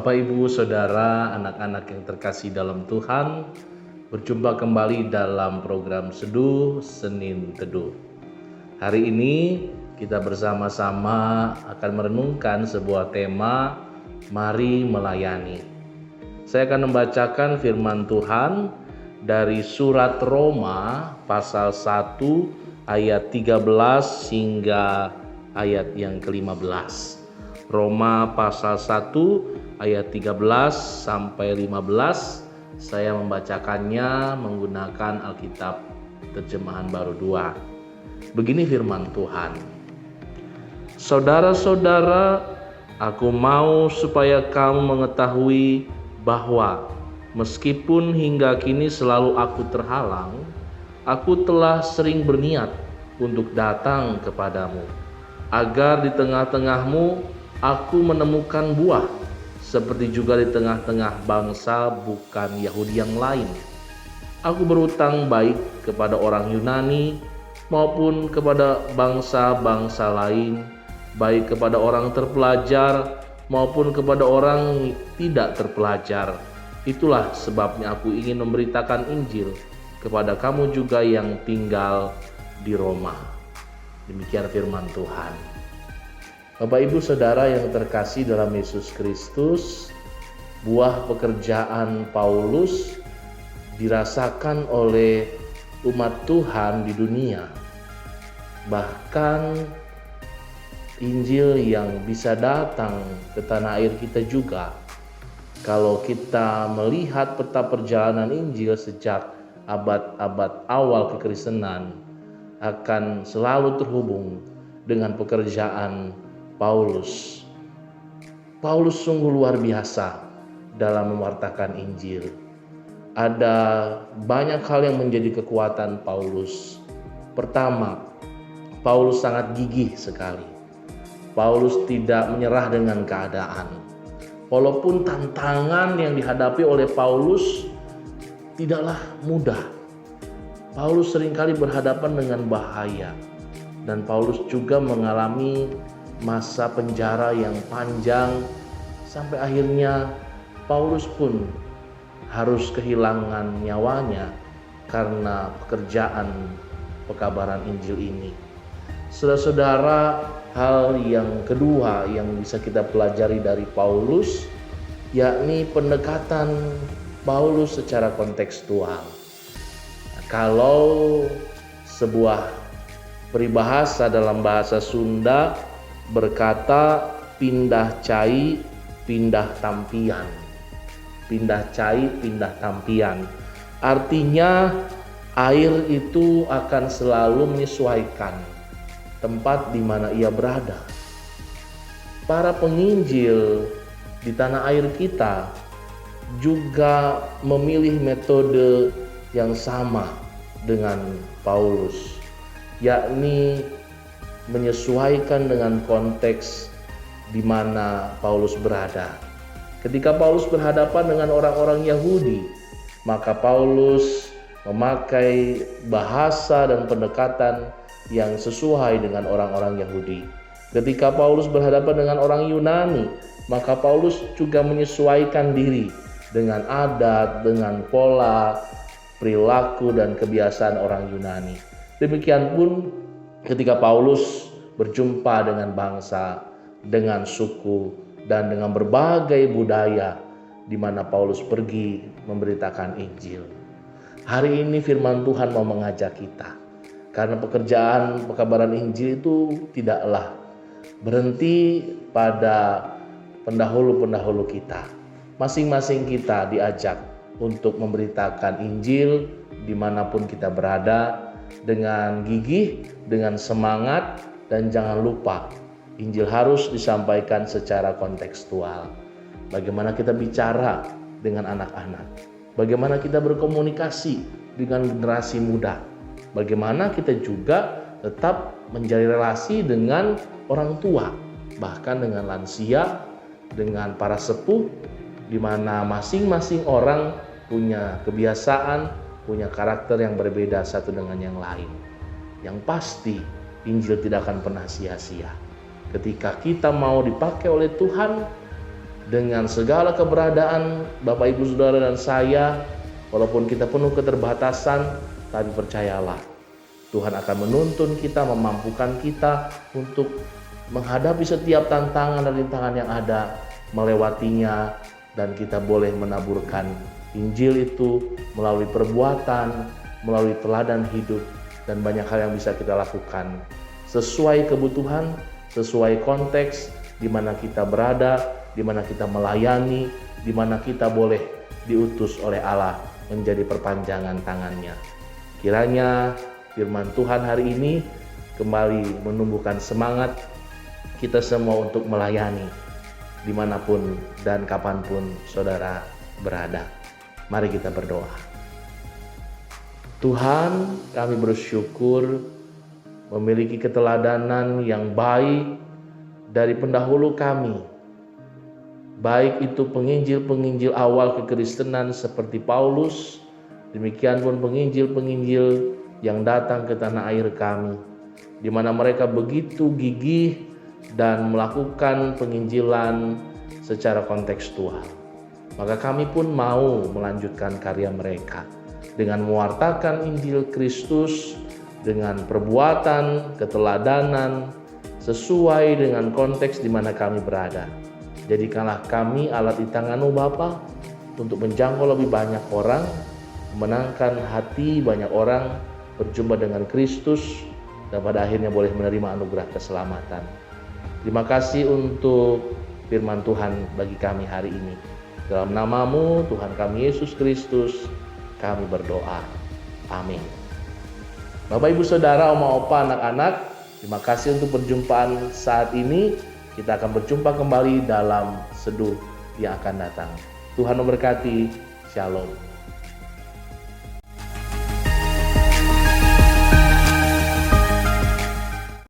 Bapak, Ibu, Saudara, anak-anak yang terkasih dalam Tuhan, berjumpa kembali dalam program Seduh Senin Teduh. Hari ini kita bersama-sama akan merenungkan sebuah tema, Mari Melayani. Saya akan membacakan firman Tuhan dari surat Roma pasal 1 ayat 13 hingga ayat yang ke-15. Roma pasal 1 ayat 13 sampai 15. Saya membacakannya menggunakan Alkitab Terjemahan Baru 2. Begini firman Tuhan. Saudara-saudara, aku mau supaya kamu mengetahui bahwa meskipun hingga kini selalu aku terhalang, aku telah sering berniat untuk datang kepadamu, agar di tengah-tengahmu aku menemukan buah, seperti juga di tengah-tengah bangsa bukan Yahudi yang lain. Aku berutang baik kepada orang Yunani maupun kepada bangsa-bangsa lain, baik kepada orang terpelajar maupun kepada orang tidak terpelajar. Itulah sebabnya aku ingin memberitakan Injil kepada kamu juga yang tinggal di Roma. Demikian firman Tuhan. Bapak, Ibu, Saudara yang terkasih dalam Yesus Kristus, buah pekerjaan Paulus dirasakan oleh umat Tuhan di dunia. Bahkan Injil yang bisa datang ke tanah air kita juga. Kalau kita melihat peta perjalanan Injil sejak abad-abad awal kekristenan, akan selalu terhubung dengan pekerjaan Paulus. Paulus sungguh luar biasa dalam mewartakan Injil. Ada banyak hal yang menjadi kekuatan Paulus. Pertama, Paulus sangat gigih sekali. Paulus tidak menyerah dengan keadaan. Walaupun tantangan yang dihadapi oleh Paulus tidaklah mudah. Paulus seringkali berhadapan dengan bahaya. Dan Paulus juga mengalami masa penjara yang panjang, sampai akhirnya Paulus pun harus kehilangan nyawanya karena pekerjaan pekabaran Injil ini. Saudara-saudara, hal yang kedua yang bisa kita pelajari dari Paulus, yakni pendekatan Paulus secara kontekstual. Kalau sebuah peribahasa dalam bahasa Sunda berkata pindah cai, pindah tampian. Pindah cai, pindah tampian. Artinya air itu akan selalu menyesuaikan tempat di mana ia berada. Para penginjil di tanah air kita juga memilih metode yang sama dengan Paulus, yakni menyesuaikan dengan konteks di mana Paulus berada. Ketika Paulus berhadapan dengan orang-orang Yahudi, maka Paulus memakai bahasa dan pendekatan yang sesuai dengan orang-orang Yahudi. Ketika Paulus berhadapan dengan orang Yunani, maka Paulus juga menyesuaikan diri dengan adat, dengan pola, perilaku dan kebiasaan orang Yunani. Demikian pun ketika Paulus berjumpa dengan bangsa, dengan suku, dan dengan berbagai budaya di mana Paulus pergi memberitakan Injil. Hari ini firman Tuhan mau mengajak kita, karena pekerjaan pekabaran Injil itu tidaklah berhenti pada pendahulu-pendahulu kita. Masing-masing kita diajak untuk memberitakan Injil dimanapun kita berada, dengan gigih, dengan semangat, dan jangan lupa Injil harus disampaikan secara kontekstual. Bagaimana kita bicara dengan anak-anak, bagaimana kita berkomunikasi dengan generasi muda, bagaimana kita juga tetap menjalin relasi dengan orang tua, bahkan dengan lansia, dengan para sepuh, di mana masing-masing orang punya kebiasaan, punya karakter yang berbeda satu dengan yang lain. Yang pasti Injil tidak akan pernah sia-sia. Ketika kita mau dipakai oleh Tuhan, dengan segala keberadaan Bapak Ibu Saudara dan saya, walaupun kita penuh keterbatasan, tapi percayalah Tuhan akan menuntun kita, memampukan kita untuk menghadapi setiap tantangan dan rintangan yang ada, melewatinya, dan kita boleh menaburkan Injil itu melalui perbuatan, melalui teladan hidup, dan banyak hal yang bisa kita lakukan sesuai kebutuhan, sesuai konteks di mana kita berada, di mana kita melayani, di mana kita boleh diutus oleh Allah menjadi perpanjangan tangannya. Kiranya firman Tuhan hari ini kembali menumbuhkan semangat kita semua untuk melayani dimanapun dan kapanpun saudara berada. Mari kita berdoa. Tuhan, kami bersyukur memiliki keteladanan yang baik dari pendahulu kami, baik itu penginjil-penginjil awal kekristenan seperti Paulus, demikian pun penginjil-penginjil yang datang ke tanah air kami, di mana mereka begitu gigih dan melakukan penginjilan secara kontekstual. Maka kami pun mau melanjutkan karya mereka dengan mewartakan Injil Kristus dengan perbuatan, keteladanan, sesuai dengan konteks di mana kami berada. Jadikanlah kami alat di tangan-Mu Bapa untuk menjangkau lebih banyak orang, memenangkan hati banyak orang, berjumpa dengan Kristus, dan pada akhirnya boleh menerima anugerah keselamatan. Terima kasih untuk firman Tuhan bagi kami hari ini. Dalam nama-Mu Tuhan kami Yesus Kristus, kami berdoa. Amin. Bapak Ibu Saudara, Oma Opa, anak-anak, terima kasih untuk perjumpaan saat ini. Kita akan berjumpa kembali dalam seduh yang akan datang. Tuhan memberkati. Shalom.